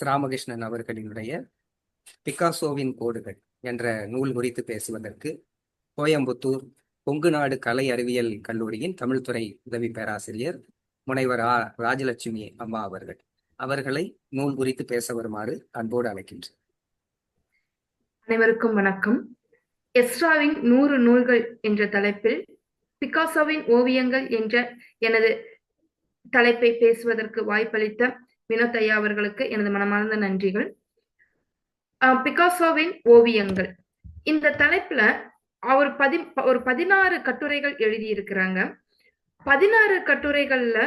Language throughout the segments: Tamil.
ராமகிருஷ்ணன் அவர்களினுடைய பிகாசோவின் கோடுகள் என்ற நூல் குறித்து பேசுவதற்கு கோயம்புத்தூர் கொங்கு நாடு கலை அறிவியல் கல்லூரியின் தமிழ்துறை உதவி பேராசிரியர் முனைவர் ராஜலட்சுமி அம்மா அவர்களை நூல் குறித்து பேச வருமாறு அன்போடு அழைக்கின்றேன். அனைவருக்கும் வணக்கம். எஸ்ராவின் 100 நூல்கள் என்ற தலைப்பில் பிகாசோவின் ஓவியங்கள் என்ற எனது தலைப்பை பேசுவதற்கு வாய்ப்பளித்த வினோத் ஐயா அவர்களுக்கு எனது மனமார்ந்த நன்றிகள். பிகாசோவின் ஓவியங்கள் இந்த தலைப்புல அவர் 16 கட்டுரைகள் எழுதியிருக்கிறாங்க. 16 கட்டுரைகள்ல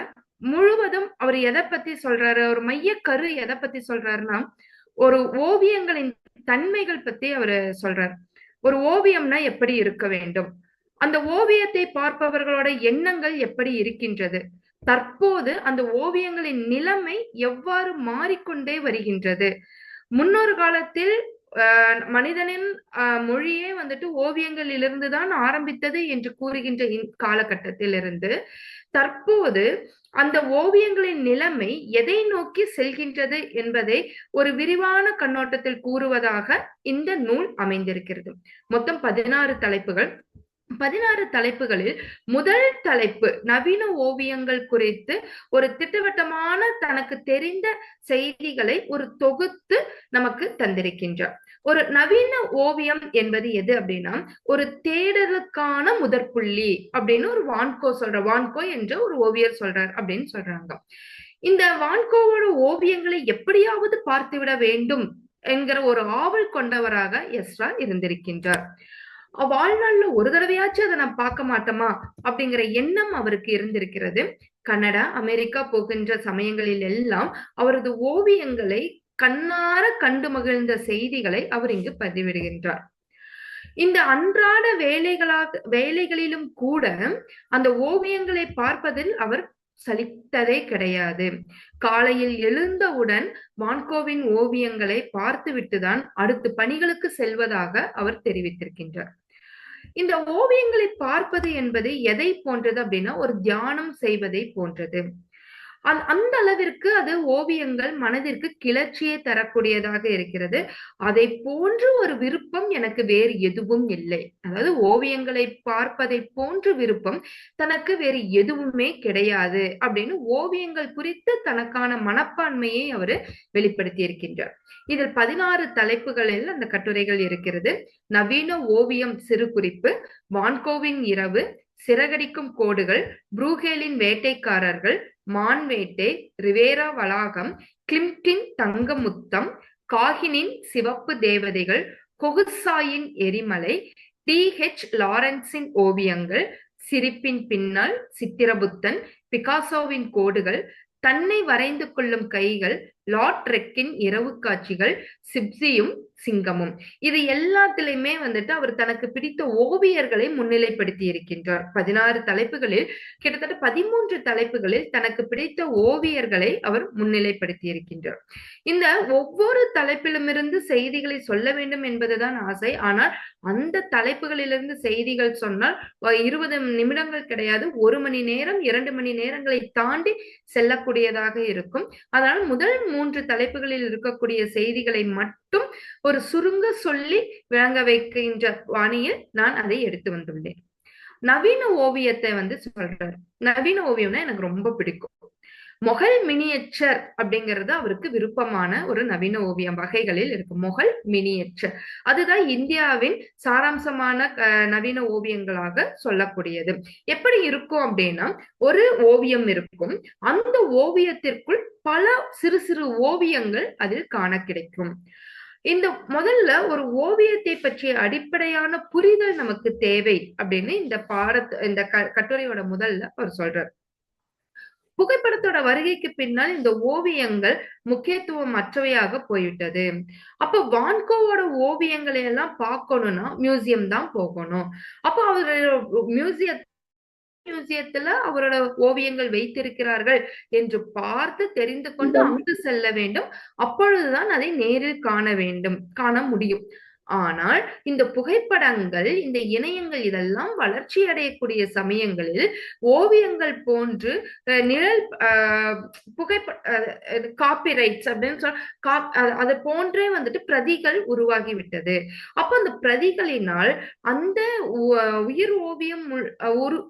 முழுவதும் அவர் எதை பத்தி சொல்றாரு, ஒரு மைய கரு எதை பத்தி சொல்றாருன்னா, ஒரு ஓவியங்களின் தன்மைகள் பத்தி அவரு சொல்றார். ஒரு ஓவியம்னா எப்படி இருக்க வேண்டும், அந்த ஓவியத்தை பார்ப்பவர்களோட எண்ணங்கள் எப்படி இருக்கின்றது, தற்போது அந்த ஓவியங்களின் நிலைமை எவ்வாறு மாறிக்கொண்டே வருகின்றது, முன்னொரு காலத்தில் மனிதனின் மொழியே ஓவியங்களிலிருந்து தான் ஆரம்பித்தது என்று கூறுகின்ற காலகட்டத்தில் இருந்து தற்போது அந்த ஓவியங்களின் நிலைமை எதை நோக்கி செல்கின்றது என்பதை ஒரு விரிவான கண்ணோட்டத்தில் கூறுவதாக இந்த நூல் அமைந்திருக்கிறது. மொத்தம் 16 தலைப்புகள். 16 தலைப்புகளில் முதல் தலைப்பு நவீன ஓவியங்கள் குறித்து ஒரு திட்டவட்டமான தனக்கு தெரிந்த செய்திகளை ஒரு தொகுத்து நமக்கு தந்திருக்கின்றார். ஒரு நவீன ஓவியம் என்பது எது அப்படின்னா, ஒரு தேடலுக்கான முதற்புள்ளி அப்படின்னு ஒரு வான்கோ என்ற ஒரு ஓவியர் சொல்றார் அப்படின்னு சொல்றாங்க. இந்த வான்கோவோட ஓவியங்களை எப்படியாவது பார்த்துவிட வேண்டும் என்கிற ஒரு ஆவல் கொண்டவராக எஸ்ரா இருந்திருக்கின்றார். வாழ்நாள்ல ஒரு தடவையாச்சும் அதை நான் பார்க்க மாட்டோமா அப்படிங்கிற எண்ணம் அவருக்கு இருந்திருக்கிறது. கனடா, அமெரிக்கா போகின்ற சமயங்களில் எல்லாம் அவரது ஓவியங்களை கண்ணார கண்டு மகிழ்ந்த செய்திகளை அவர் இங்கு பதிவிடுகின்றார். இந்த அன்றாட வேலைகளிலும் கூட அந்த ஓவியங்களை பார்ப்பதில் அவர் சலித்ததே கிடையாது. காலையில் எழுந்தவுடன் வான்கோவின் ஓவியங்களை பார்த்துவிட்டுதான் அடுத்து பணிகளுக்கு செல்வதாக அவர் தெரிவித்திருக்கின்றார். இந்த ஓவியங்களை பார்ப்பது என்பது எதை போன்றது அப்படின்னா, ஒரு தியானம் செய்வதை போன்றது. அந்த அளவிற்கு அது ஓவியங்கள் மனதிற்கு கிளர்ச்சியை தரக்கூடியதாக இருக்கிறது. அதை போன்று ஒரு விருப்பம் எனக்கு வேறு எதுவும் இல்லை. அதாவது ஓவியங்களை பார்ப்பதை போன்று விருப்பம் தனக்கு வேறு எதுவுமே கிடையாது அப்படின்னு ஓவியங்கள் குறித்து தனக்கான மனப்பான்மையை அவர் வெளிப்படுத்தி இருக்கின்றார். இதில் 16 தலைப்புகளில் அந்த கட்டுரைகள் இருக்கிறது. நவீன ஓவியம் சிறு குறிப்பு, வான்கோவின் இரவு, சிறகடிக்கும் கோடுகள், ப்ரூகேலின் வேட்டைக்காரர்கள், மான்வேட்டை, ரிவேரா வளாகம், கிளிம்டின் தங்க முத்தம், காகினின் சிவப்பு தேவதைகள், கொகுசாயின் எரிமலை, டி.ஹெச். லாரன்ஸின் ஓவியங்கள், சிரிப்பின் பின்னல், சித்திரபுத்தன், பிகாசோவின் கோடுகள், தன்னை வரைந்து கொள்ளும் கைகள், லார்ட் ரெக்கின் இரவு காட்சிகள், சிப்சியும் சிங்கமும். இது எல்லாத்திலுமே அவர் தனக்கு பிடித்த ஓவியர்களை முன்னிலைப்படுத்தி இருக்கின்றார். 16 தலைப்புகளில் கிட்டத்தட்ட 13 தலைப்புகளில் தனக்கு பிடித்த ஓவியர்களை அவர் முன்னிலைப்படுத்தி இருக்கின்றார். இந்த ஒவ்வொரு தலைப்பிலுமிருந்து செய்திகளை சொல்ல வேண்டும் என்பதுதான் ஆசை. ஆனால் அந்த தலைப்புகளிலிருந்து செய்திகள் சொன்னால் 20 நிமிடங்கள் கிடையாது, 1 மணி நேரம் 2 மணி நேரங்களை தாண்டி செல்லக்கூடியதாக இருக்கும். அதனால் முதல் 3 தலைப்புகளில் இருக்கக்கூடிய செய்திகளை மட்டும் ஒரு சுருங்க சொல்லி விளங்க வைக்கின்ற பாணியில் நான் அதை எடுத்து வந்துள்ளேன். நவீன ஓவியத்தை சொல்றாரு. நவீன ஓவியம்னா எனக்கு ரொம்ப பிடிக்கும். மொகல் மினியேச்சர் அப்படிங்கிறது அவருக்கு விருப்பமான ஒரு நவீன ஓவியம் வகைகளில் இருக்கு. மொகல் மினியேச்சர் அதுதான் இந்தியாவின் சாராம்சமான நவீன ஓவியங்களாக சொல்லக்கூடியது. எப்படி இருக்கும் அப்படின்னா, ஒரு ஓவியம் இருக்கும், அந்த ஓவியத்திற்குள் பல சிறு சிறு ஓவியங்கள் அதில் காண கிடைக்கும். இந்த முதல்ல ஒரு ஓவியத்தை பற்றிய அடிப்படையான புரிதல் நமக்கு தேவை அப்படின்னு இந்த கட்டுரையோட முதல்ல அவர் சொல்றார். புகைப்படத்தோட வருகைக்கு பின்னால் இந்த ஓவியங்கள் முக்கியத்துவம் அற்றவையாக போய்விட்டது. அப்ப வான்கோவோட ஓவியங்களை எல்லாம் பார்க்கணும்னா மியூசியம் தான் போகணும். அப்ப அவரு மியூசியத்துல அவரோட ஓவியங்கள் வைத்திருக்கிறார்கள் என்று பார்த்து தெரிந்து கொண்டு அங்கு செல்ல வேண்டும். அப்பொழுதுதான் அதை நேரில் காண முடியும். ஆனால் இந்த புகைப்படங்கள், இந்த இணையங்கள் இதெல்லாம் வளர்ச்சி அடையக்கூடிய சமயங்களில் ஓவியங்கள் போன்று நிழல் புகைப்பட காப்பிரைட்ஸ் அப்படின்னு அது போன்றே வந்துட்டு பிரதிகள் உருவாகிவிட்டது. அப்ப அந்த பிரதிகளினால் அந்த உயிர் ஓவியம்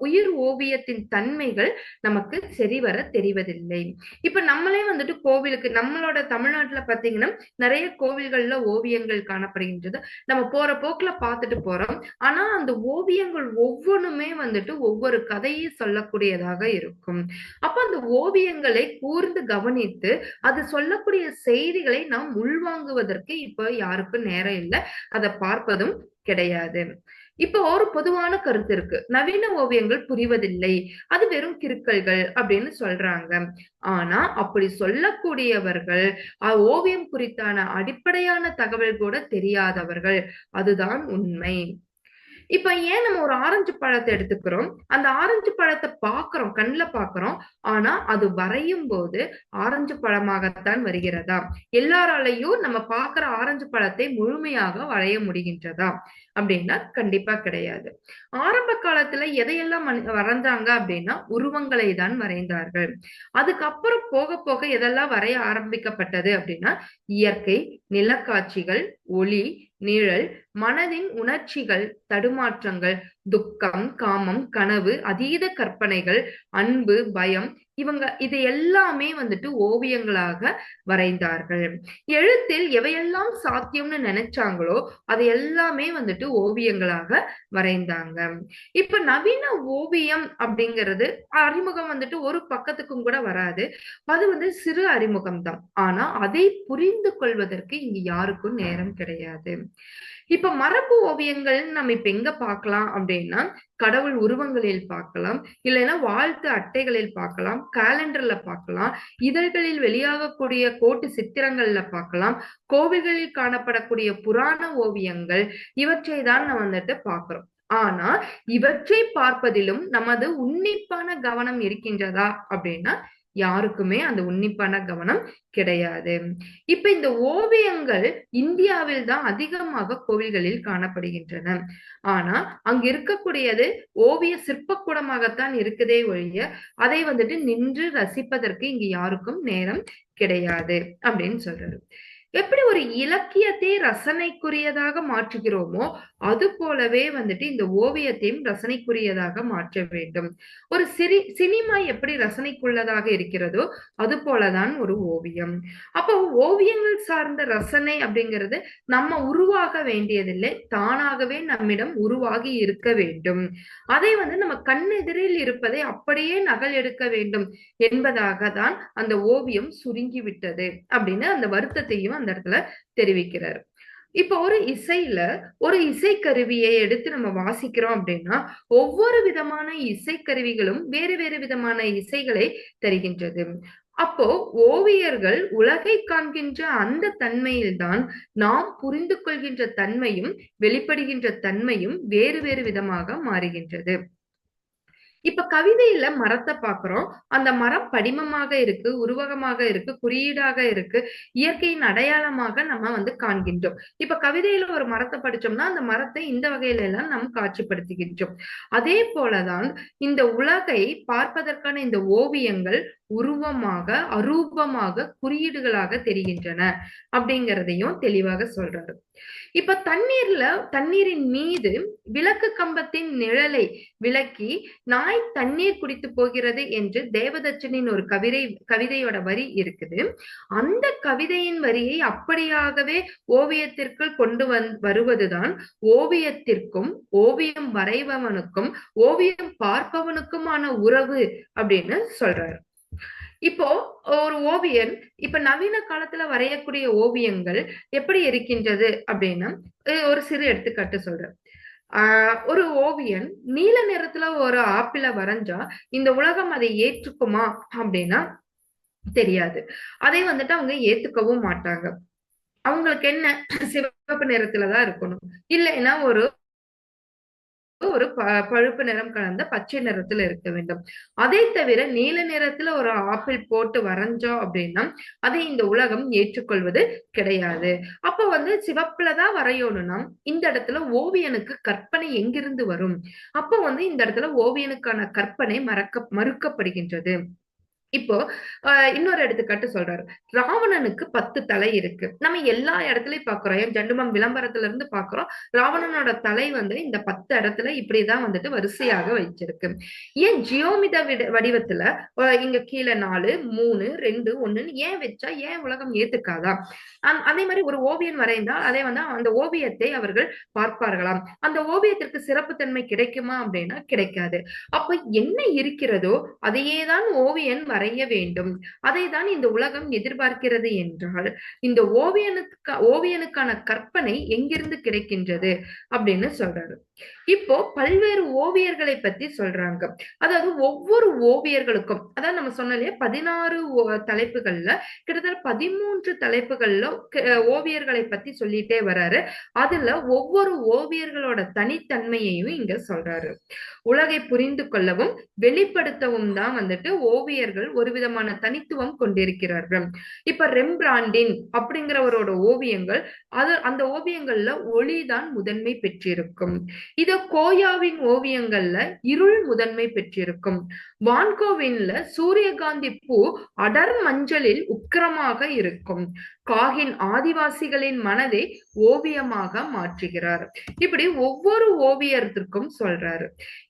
உயிர் ஓவியத்தின் தன்மைகள் நமக்கு சரிவர தெரிவதில்லை. இப்ப நம்மளே வந்துட்டு கோவிலுக்கு, நம்மளோட தமிழ்நாட்டுல பாத்தீங்கன்னா நிறைய கோவில்கள்ல ஓவியங்கள் காணப்படுகின்றது. நம்ம போற போக்குல பார்த்துட்டு போறோம். ஆனா அந்த ஓவியங்கள் ஒவ்வொன்றுமே வந்துட்டு ஒவ்வொரு கதையை சொல்லக்கூடியதாக இருக்கும். அப்ப அந்த ஓவியங்களை கூர்ந்து கவனித்து அது சொல்லக்கூடிய செய்திகளை நாம் உள்வாங்குவதற்கு இப்ப யாருக்கும் நேரம் இல்லை, அதை பார்ப்பதும் கிடையாது. இப்ப ஒரு பொதுவான கருத்து இருக்கு, நவீன ஓவியங்கள் புரிவதில்லை, அது வெறும் கிறுக்கல்கள் அப்படின்னு சொல்றாங்க. ஆனா அப்படி சொல்லக்கூடியவர்கள் ஓவியம் குறித்தான அடிப்படையான தகவல் கூட தெரியாதவர்கள். அதுதான் உண்மை. இப்ப ஏன் நம்ம ஒரு ஆரஞ்சு பழத்தை எடுத்துக்கிறோம், அந்த ஆரஞ்சு பழத்தை பாக்குறோம், கண்ணுல பாக்குறோம், ஆனா அது வரையும் போது ஆரஞ்சு பழமாகத்தான் வருகிறதா? எல்லாராலையும் நம்ம பாக்குற ஆரஞ்சு பழத்தை முழுமையாக வரைய முடிகின்றதா அப்படின்னா கண்டிப்பா கிடையாது. ஆரம்ப காலத்துல எதையெல்லாம் வரைஞ்சாங்க அப்படின்னா உருவங்களை தான் வரைந்தார்கள். அதுக்கப்புறம் போக போக எதெல்லாம் வரைய ஆரம்பிக்கப்பட்டது அப்படின்னா இயற்கை, நிலக்காட்சிகள், ஒளி, நிழல், மனதின் உணர்ச்சிகள், தடுமாற்றங்கள், துக்கம், காமம், கனவு, அதீத கற்பனைகள், அன்பு, பயம், இது எல்லாமே வந்துட்டு ஓவியங்களாக வரைந்தார்கள். எழுத்தில் எவையெல்லாம் சாத்தியம்னு நினைச்சாங்களோ அது எல்லாமே வந்துட்டு ஓவியங்களாக வரைந்தாங்க. இப்ப நவீன ஓவியம் அப்படிங்கிறது அறிமுகம் வந்துட்டு ஒரு பக்கத்துக்கும் கூட வராது. அது வந்து சிறு அறிமுகம் தான். ஆனா அதை புரிந்து கொள்வதற்கு இங்க யாருக்கும் நேரம் கிடையாது. இப்ப மரபு ஓவியங்கள் நம்ம இப்ப எங்க பார்க்கலாம் அப்படின்னா கடவுள் உருவங்களில் பார்க்கலாம், இல்லைன்னா வாழ்த்து அட்டைகளில் பார்க்கலாம், காலண்டர்ல பார்க்கலாம், இதழ்களில் வெளியாகக்கூடிய கோட்டு சித்திரங்கள்ல பார்க்கலாம், கோவில்களில் காணப்படக்கூடிய புராண ஓவியங்கள், இவற்றை தான் நம்ம வந்துட்டு பார்க்கிறோம். ஆனா இவற்றை பார்ப்பதிலும் நமது உன்னிப்பான கவனம் இருக்கின்றதா அப்படின்னா யாருக்குமே அந்த உன்னிப்பான கவனம் கிடையாது. இப்ப இந்த ஓவியங்கள் இந்தியாவில் தான் அதிகமாக கோவில்களில் காணப்படுகின்றன. ஆனா அங்க இருக்கக்கூடியது ஓவிய சிற்பக்கூடமாகத்தான் இருக்குதே ஒழிய அதை வந்துட்டு நின்று ரசிப்பதற்கு இங்க யாருக்கும் நேரம் கிடையாது அப்படின்னு சொல்றாரு. எப்படி ஒரு இலக்கியத்தை ரசனைக்குரியதாக மாற்றுகிறோமோ அது போலவே வந்துட்டு இந்த ஓவியத்தையும் ரசனைக்குரியதாக மாற்ற வேண்டும். ஒரு சினிமா எப்படி ரசனைக்குள்ளதாக இருக்கிறதோ அது போலதான் ஒரு ஓவியம். அப்போ ஓவியங்கள் சார்ந்த ரசனை அப்படிங்கிறது நம்ம உருவாக வேண்டியதில்லை, தானாகவே நம்மிடம் உருவாகி இருக்க வேண்டும். அதை வந்து நம்ம கண்ணெதிரில் இருப்பதை அப்படியே நகல் எடுக்க வேண்டும் என்பதாக தான் அந்த ஓவியம் சுருங்கி விட்டது அப்படின்னு அந்த வருத்தத்தையும் அந்த இடத்துல தெரிவிக்கிறார். இப்ப ஒரு இசையில ஒரு இசைக்கருவியை எடுத்து நம்ம வாசிக்கிறோம் அப்படின்னா ஒவ்வொரு விதமான இசைக்கருவிகளும் வேறு வேறு விதமான இசைகளை தருகின்றது. அப்போ ஓவியர்கள் உலகை காண்கின்ற அந்த தன்மையில்தான் நாம் புரிந்து கொள்கின்ற தன்மையும் வெளிப்படுகின்ற தன்மையும் வேறு வேறு விதமாக மாறுகின்றது. இப்ப கவிதையில மரத்தை பாக்குறோம், அந்த மரம் படிமமாக இருக்கு, உருவகமாக இருக்கு, குறியீடாக இருக்கு, இயற்கையின் அடையாளமாக நம்ம வந்து காண்கின்றோம். இப்ப கவிதையில ஒரு மரத்தை படிச்சோம்னா அந்த மரத்தை இந்த வகையில எல்லாம் நாம் காட்சிப்படுத்துகின்றோம். அதே போலதான் இந்த உலகை பார்ப்பதற்கான இந்த ஓவியங்கள் உருவமாக, அரூபமாக, குறியீடுகளாக தெரிகின்றன அப்படிங்கிறதையும் தெளிவாக சொல்றாரு. இப்ப தண்ணீரின் மீது விளக்கு கம்பத்தின் நிழலை விளக்கி நாய் தண்ணீர் குடித்து போகிறது என்று தேவதச்சனின் ஒரு கவிதையோட வரி இருக்குது. அந்த கவிதையின் வரியை அப்படியாகவே ஓவியத்திற்குள் கொண்டு வருவதுதான் ஓவியத்திற்கும் ஓவியம் வரைபவனுக்கும் ஓவியம் பார்ப்பவனுக்குமான உறவு அப்படின்னு சொல்றாரு. இப்போ ஒரு ஓவியன் இப்ப நவீன காலத்துல வரையக்கூடிய ஓவியங்கள் எப்படி இருக்கின்றது அப்படின்னா ஒரு சிறு எடுத்துக்காட்டு சொல்றேன். ஒரு ஓவியன் நீல நிறத்துல ஒரு ஆப்பிள வரைஞ்சா இந்த உலகம் அதை ஏற்றுக்குமா அப்படின்னா தெரியாது. அதை வந்துட்டு அவங்க ஏத்துக்கவும் மாட்டாங்க. அவங்களுக்கு என்ன சிவப்பு நிறத்துலதான் இருக்கணும், இல்லைன்னா ஒரு ஒரு பழுப்பு நிறம் கலந்த பச்சை நிறத்துல இருக்க வேண்டும். அதை தவிர நீல நிறத்துல ஒரு ஆப்பிள் போட்டு வரைஞ்சோம் அப்படின்னா அதை இந்த உலகம் ஏற்றுக்கொள்வது கிடையாது. அப்ப சிவப்புலதான் வரையணும்னா இந்த இடத்துல ஓவியனுக்கு கற்பனை எங்கிருந்து வரும்? அப்ப இந்த இடத்துல ஓவியனுக்கான கற்பனை மறுக்கப்படுகின்றது. இப்போ இன்னொரு எடுத்துக்காட்டு சொல்றாரு. ராவணனுக்கு 10 தலை இருக்கு. நம்ம எல்லா இடத்துலயும் பாக்குறோம். ஏன் ஜண்டுமம் விளம்பரத்துல இருந்து பாக்குறோம். ராவணனோட தலை இந்த 10 இடத்துல இப்படிதான் வரிசையாக வச்சிருக்கு. ஏன் ஜியோமித வடிவத்துல இங்க கீழே 4, 3, 2, 1 ஏன் வச்சா ஏன் உலகம் ஏத்துக்காதா? அதே மாதிரி ஒரு ஓவியன் வரைந்தால் அதை அந்த ஓவியத்தை அவர்கள் பார்ப்பார்களாம். அந்த ஓவியத்திற்கு சிறப்புத்தன்மை கிடைக்குமா அப்படின்னா கிடைக்காது. அப்ப என்ன இருக்கிறதோ அதையேதான் ஓவியன் வரைய வேண்டும். அதை தான் இந்த உலகம் எதிர்பார்க்கிறது என்றால் இந்த ஓவியனுக்கான கற்பனை எங்கிருந்து கிடைக்கின்றது அப்படின்னு சொல்றாரு. இப்போ பல்வேறு ஓவியர்களை பத்தி சொல்றாங்க. அதாவது ஒவ்வொரு ஓவியர்களுக்கும், அதாவது நம்ம சொன்னோம் இல்லையா, 16 தலைப்புகள்ல கிட்டத்தட்ட 13 தலைப்புகள்ல ஓவியர்களை பத்தி சொல்லிட்டே வர்றாரு. அதுல ஒவ்வொரு ஓவியர்களோட தனித்தன்மையையும் இங்க சொல்றாரு. உலகை புரிந்து கொள்ளவும் வெளிப்படுத்தவும் தான் ஓவியர்கள் ஒரு விதமான தனித்துவம் கொண்டிருக்கிறார்கள். இப்ப ரெம்பிராண்டின் அப்படிங்கிறவரோட ஓவியங்கள், அந்த ஓவியங்கள்ல ஒளிதான் முதன்மை பெற்றிருக்கும். இத கோயாவின் ஓவியங்கள்ல இருள் முதன்மை பெற்றிருக்கும். வான்கோவின்ல சூரியகாந்தி பூ அடர் மஞ்சளில் உக்கிரமாக இருக்கும். காகின் ஆதிவாசிகளின் மனதை ஓவியமாக மாற்றுகிறார். இப்படி ஒவ்வொரு ஓவியத்திற்கும் சொல்றாரு.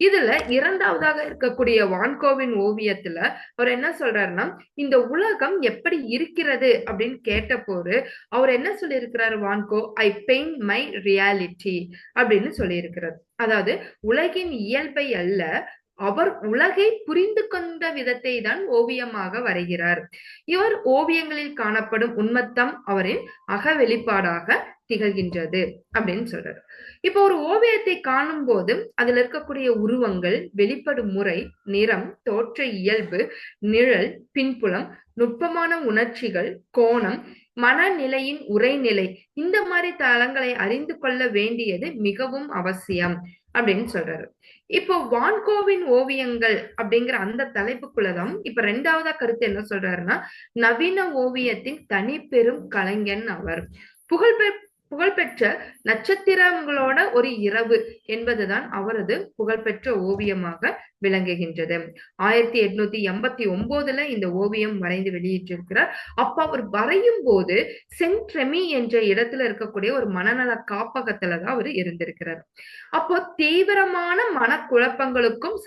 இதுல இரண்டாவதாக இருக்கக்கூடிய வான்கோவின் ஓவியத்துல அவர் என்ன சொல்றாருன்னா, இந்த உலகம் எப்படி இருக்கிறது அப்படின்னு கேட்ட போது அவர் என்ன சொல்லியிருக்கிறாரு? Van Gogh, I paint my reality அப்படின்னு சொல்லியிருக்கிறார். அதாவது உலகின் இயல்பை அல்ல, அவர் உலகை புரிந்து கொண்ட விதத்தை தான் ஓவியமாக வரைகிறார். இவர் ஓவியங்களில் காணப்படும் உண்மத்தம் அவரின் அக வெளிப்பாடாக திகழ்கின்றது அப்படின்னு சொல்றாரு. இப்போ ஒரு ஓவியத்தை காணும் போது அதுல இருக்கக்கூடிய உருவங்கள், வெளிப்படும் முறை, நிறம், தோற்ற இயல்பு, நிழல், பின்புலம், நுட்பமான உணர்ச்சிகள், கோணம், மனநிலையின் உரைநிலை, இந்த மாதிரி தளங்களை அறிந்து கொள்ள வேண்டியது மிகவும் அவசியம் அப்படின்னு சொல்றாரு. இப்போ வான்கோவின் ஓவியங்கள் அப்படிங்கிற அந்த தலைப்புக்குள்ளதான் இப்ப ரெண்டாவதா கருத்து என்ன சொல்றாருன்னா, நவீன ஓவியத்தின் தனி பெரும் கலைஞன் அவர். புகழ்பெற்ற நட்சத்திரங்களோட ஒரு இரவு என்பதுதான் அவரது புகழ்பெற்ற ஓவியமாக விளங்குகின்றது. 1889 இந்த ஓவியம் வரைந்து வெளியிட்டிருக்கிறார். அப்ப அவர் வரையும் போது சென்ட் ரெமி என்ற இடத்துல இருக்கக்கூடிய ஒரு மனநல காப்பகத்துலதான் அவர் இருந்திருக்கிறார். அப்போ தீவிரமான மனக்குழப்பங்களுக்கும்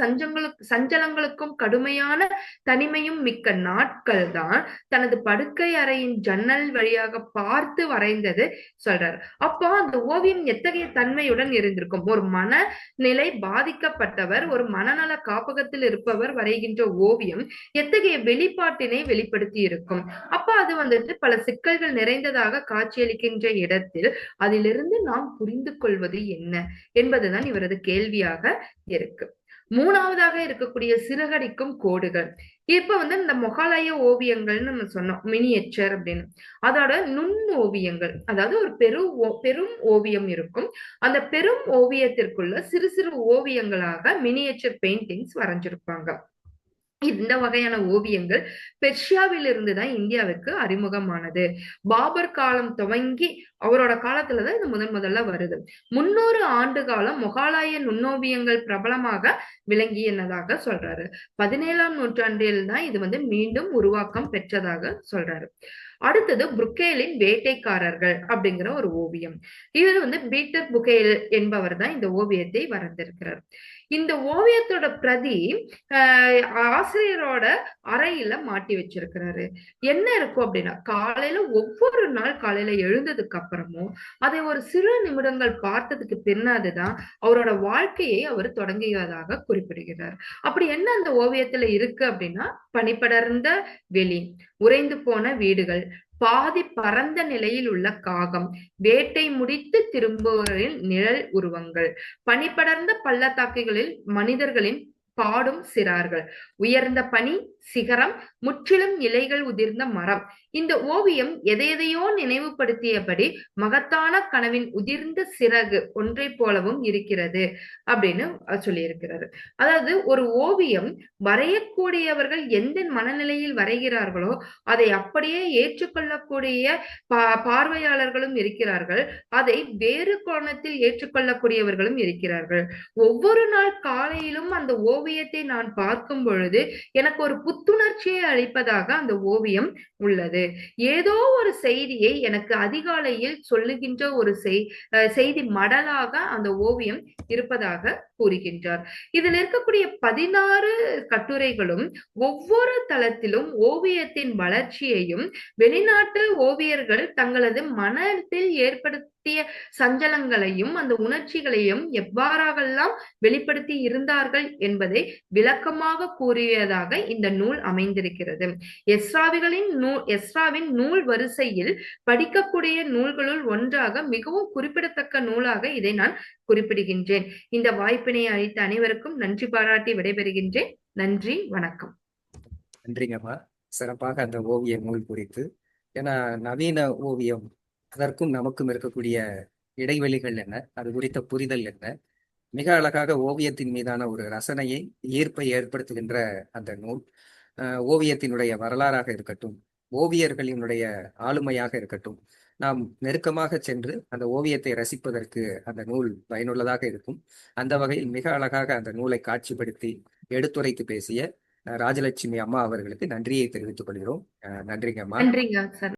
சஞ்சலங்களுக்கும் கடுமையான தனிமையும் மிக்க நாட்கள் தான் தனது படுக்கை அறையின் ஜன்னல் வழியாக பார்த்து வரைந்தது சொல்றார். அப்போ அந்த ஓவியம் எத்தகைய தன்மையுடன் இருந்திருக்கும்? ஒரு மனநிலை பாதிக்கப்பட்டவர், ஒரு மனநல காப்பகத்தில் இருப்பவர் வரைகின்ற ஓவியம் எத்தகைய வெளிப்பாட்டினை வெளிப்படுத்தி இருக்கும். அப்ப அது பல சிக்கல்கள் நிறைந்ததாக காட்சியளிக்கின்ற இடத்தில் அதிலிருந்து நாம் புரிந்து கொள்வது என்ன என்பதுதான் இவரது கேள்வியாக இருக்கு. மூணாவதாக இருக்கக்கூடிய சிறகடிக்கும் கோடுகள். இப்ப இந்த மொகாலய ஓவியங்கள்னு நம்ம சொன்னோம், மினியேச்சர் அப்படின்னு. அதோட நுண் ஓவியங்கள், அதாவது ஒரு பெரும் ஓவியம் இருக்கும். அந்த பெரும் ஓவியத்திற்குள்ள சிறு சிறு ஓவியங்களாக மினியேச்சர் பெயிண்டிங்ஸ் வரைஞ்சிருப்பாங்க. இந்த வகையான ஓவியங்கள் பெர்ஷியாவில் இருந்துதான் இந்தியாவுக்கு அறிமுகமானது. பாபர் காலம் துவங்கி அவரோட காலத்துலதான் இது முதல்ல வருது. 300 ஆண்டு காலம் மொகாலய நுண்ணோவியங்கள் பிரபலமாக விளங்கியதாக சொல்றாரு. 17ஆம் நூற்றாண்டில் தான் இது மீண்டும் உருவாக்கம் பெற்றதாக சொல்றாரு. அடுத்தது புக்கேலின் வேட்டைக்காரர்கள் அப்படிங்கிற ஒரு ஓவியம். இது பீட்டர் புக்கேல் என்பவர் தான் இந்த ஓவியத்தை வரைந்திருக்கிறார். இந்த ஓவியத்தோட பிரதி ஆசிரியரோட அறையில மாட்டி வச்சிருக்கிறாரு. என்ன இருக்கும் அப்படின்னா, ஒவ்வொரு நாள் காலையில எழுந்ததுக்கு அப்புறமும் அதை ஒரு சிறு நிமிடங்கள் பார்த்ததுக்கு பின்னாடிதான் அவரோட வாழ்க்கையை அவர் தொடங்கியதாக குறிப்பிடுகிறார். அப்படி என்ன அந்த ஓவியத்துல இருக்கு அப்படின்னா, பனிப்படர்ந்த வெளி, உறைந்து போன வீடுகள், பாதி பரந்த நிலையில் உள்ள காகம், வேட்டை முடித்து திரும்புவரின் நிழல் உருவங்கள், பனிப்படர்ந்த பள்ளத்தாக்குகளில் மனிதர்களின் பாடும் சிறார்கள், உயர்ந்த பனி, சிகரம், முற்றிலும் இலைகள் உதிர்ந்த மரம். இந்த ஓவியம் எதையெதையோ நினைவுபடுத்தியபடி மகத்தான கனவின் உதிர்ந்த சிறகு ஒன்றை போலவும் இருக்கிறது அப்படின்னு சொல்லியிருக்கிறாரு. அதாவது ஒரு ஓவியம் வரையக்கூடியவர்கள் எந்த மனநிலையில் வரைகிறார்களோ அதை அப்படியே ஏற்றுக்கொள்ளக்கூடிய பார்வையாளர்களும் இருக்கிறார்கள். அதை வேறு கோணத்தில் ஏற்றுக்கொள்ளக்கூடியவர்களும் இருக்கிறார்கள். ஒவ்வொரு நாள் காலையிலும் அந்த ஓவியத்தை நான் பார்க்கும் பொழுது எனக்கு ஒரு புத்துணர்ச்சியை அளிப்பதாக அந்த ஓவியம் உள்ளது. ஏதோ ஒரு செய்தியை எனக்கு அதிகாலையில் சொல்லுகின்ற ஒரு செய்தி மடலாக அந்த ஓவியம் இருப்பதாக கூறுகின்றார். இதில் இருக்கக்கூடிய 16 கட்டுரைகளும் ஒவ்வொரு தளத்திலும் ஓவியத்தின் வளர்ச்சியையும், வெளிநாட்டு ஓவியர்கள் தங்களது மனத்தில் ஏற்படுத்திய சஞ்சலங்களையும் அந்த உணர்ச்சிகளையும் எவ்வாறாகலாம் வெளிப்படுத்தி இருந்தார்கள் என்பதை விளக்கமாக கூறியதாக இந்த நூல் அமைந்திருக்கிறது. எஸ்ராவின் நூல் வரிசையில் படிக்கக்கூடிய நூல்களுள் ஒன்றாக மிகவும் குறிப்பிடத்தக்க நூலாக இதை நான் குறிப்பிடுகின்றேன். இந்த வாய்ப்பினை அளித்த அனைவருக்கும் நன்றி பாராட்டி விடைபெறுகின்றேன். நன்றி, வணக்கம். நன்றிங்கம்மா. சிறப்பாக அந்த ஓவிய நூல் குறித்து, ஏன்னா நவீன ஓவியம் அதற்கும் நமக்கும் இருக்கக்கூடிய இடைவெளிகள் என்ன, அது குறித்த புரிதல் என்ன, மிக அழகாக ஓவியத்தின் மீதான ஒரு ரசனையை, ஈர்ப்பை ஏற்படுத்துகின்ற அந்த நூல் ஓவியத்தினுடைய வரலாறாக இருக்கட்டும், ஓவியர்களினுடைய ஆளுமையாக இருக்கட்டும், நாம் நெருக்கமாக சென்று அந்த ஓவியத்தை ரசிப்பதற்கு அந்த நூல் பயனுள்ளதாக இருக்கும். அந்த வகையில் மிக அழகாக அந்த நூலை காட்சிப்படுத்தி எடுத்துரைத்து பேசிய ராஜலட்சுமி அம்மா அவர்களுக்கு நன்றியை தெரிவித்துக் கொள்கிறோம். நன்றிங்க அம்மா. நன்றிங்க சார்.